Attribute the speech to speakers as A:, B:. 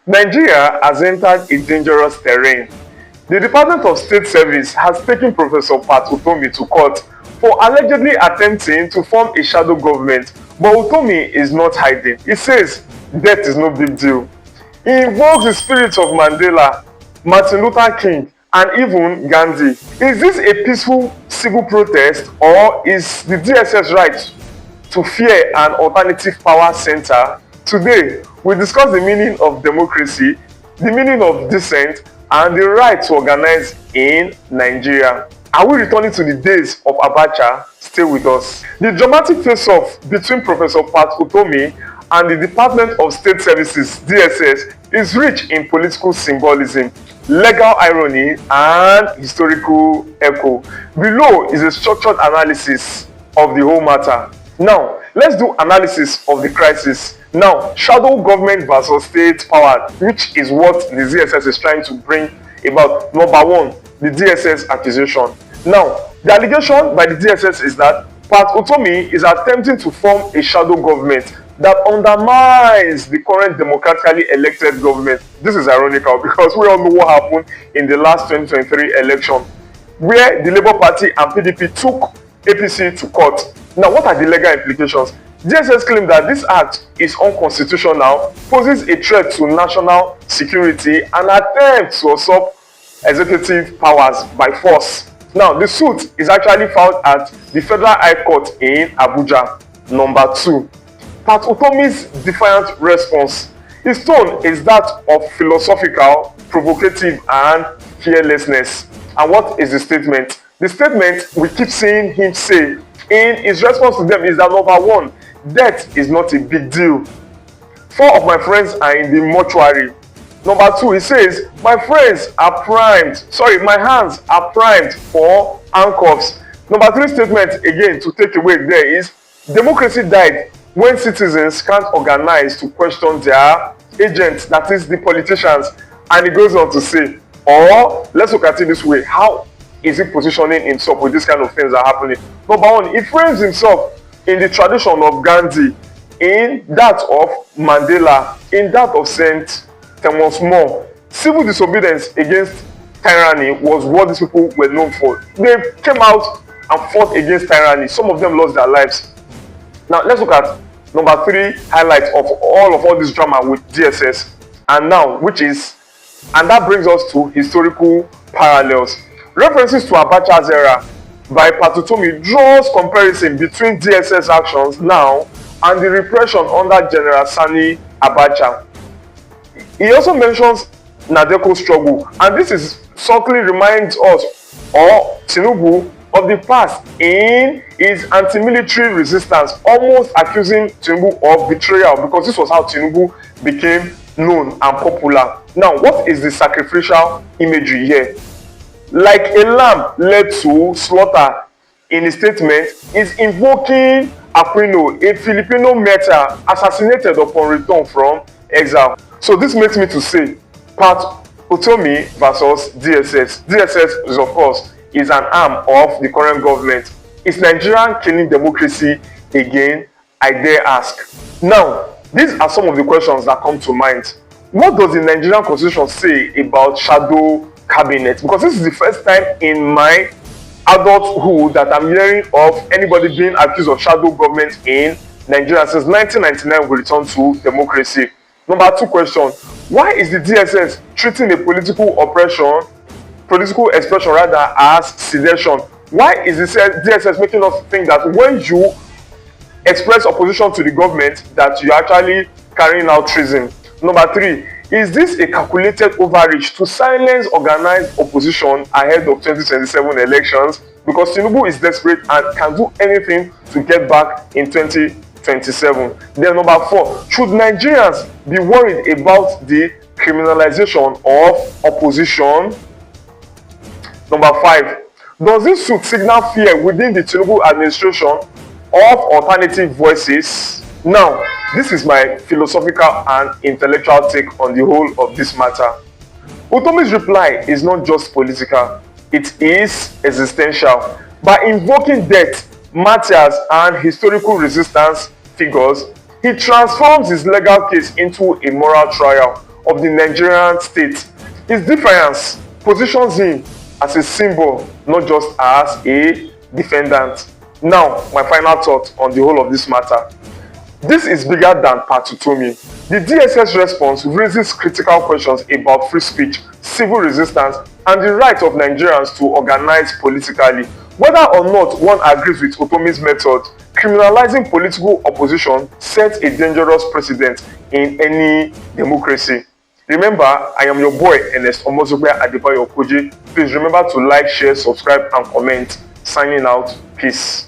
A: Nigeria has entered a dangerous terrain. The Department of State Service has taken Professor Pat Utomi to court for allegedly attempting to form a shadow government, but Utomi is not hiding. He says death is no big deal. He invokes the spirits of Mandela, Martin Luther King, and even Gandhi. Is this a peaceful civil protest, or is the DSS right to fear an alternative power center? Today, we discuss the meaning of democracy, the meaning of dissent, and the right to organize in Nigeria. Are we returning to the days of Abacha? Stay with us. The dramatic face-off between Professor Pat Utomi and the Department of State Services (DSS) is rich in political symbolism, legal irony, and historical echo. Below is a structured analysis of the whole matter. Now, let's do analysis of the crisis. Now, shadow government versus state power, which is what the DSS is trying to bring about. Number one, the DSS accusation. Now, the allegation by the DSS is that Pat Utomi is attempting to form a shadow government that undermines the current democratically elected government. This is ironical because we all know what happened in the last 2023 election, where the Labour Party and PDP took APC to court. Now, what are the legal implications? DSS claim that this act is unconstitutional, poses a threat to national security, and attempts to usurp executive powers by force. Now, the suit is actually filed at the Federal High Court in Abuja. Number two, Pat Utomi's defiant response. His tone is that of philosophical, provocative, and fearlessness. And what is the statement? The statement we keep seeing him say in his response to them is that number one, death is not a big deal. 4 of my friends are in the mortuary. Number 2, he says, my hands are primed for handcuffs. Number 3 statement, again, to take away there is, democracy died when citizens can't organize to question their agents, that is the politicians. And he goes on to say, or let's look at it this way, how is he positioning himself with these kind of things that are happening? Number 1, he frames himself in the tradition of Gandhi, in that of Mandela, in that of St. Thomas More. Civil disobedience against tyranny was what these people were known for. They came out and fought against tyranny. Some of them lost their lives. Now, let's look at number 3 highlights of all this drama with DSS. And now, and that brings us to historical parallels. References to Abacha-era by Pat Utomi draws comparison between DSS actions now and the repression under General Sani Abacha. He also mentions Nadeko's struggle, and this is subtly reminds us, or Tinubu, of the past in his anti-military resistance, almost accusing Tinubu of betrayal, because this was how Tinubu became known and popular. Now, what is the sacrificial imagery here? Like a lamb led to slaughter in his statement, is invoking Aquino, a Filipino martyr assassinated upon return from exile. So this makes me to say, Pat Utomi versus DSS. DSS is, of course, is an arm of the current government. Is Nigerian killing democracy again? I dare ask. Now, these are some of the questions that come to mind. What does the Nigerian constitution say about shadow cabinet? Because this is the first time in my adulthood that I'm hearing of anybody being accused of shadow government in Nigeria. Since 1999, we returned to democracy. Number 2 question, why is the DSS treating a political expression rather as sedition? Why is the DSS making us think that when you express opposition to the government that you're actually carrying out treason? Number 3, is this a calculated overreach to silence organized opposition ahead of 2027 elections? Because Tinubu is desperate and can do anything to get back in 2027. Then number 4, should Nigerians be worried about the criminalization of opposition? Number 5, does this suit signal fear within the Tinubu administration of alternative voices? Now, this is my philosophical and intellectual take on the whole of this matter. Utomi's reply is not just political, it is existential. By invoking death, martyrs, and historical resistance figures, he transforms his legal case into a moral trial. of the Nigerian state. His defiance positions him as a symbol, not just as a defendant. Now, my final thought on the whole of this matter. This is bigger than Pat Utomi. The DSS response raises critical questions about free speech, civil resistance, and the right of Nigerians to organize politically. Whether or not one agrees with Utomi's method, criminalizing political opposition sets a dangerous precedent in any democracy. Remember, I am your boy, Ernest Omozobe Adebayo Okoje. Please remember to like, share, subscribe, and comment. Signing out. Peace.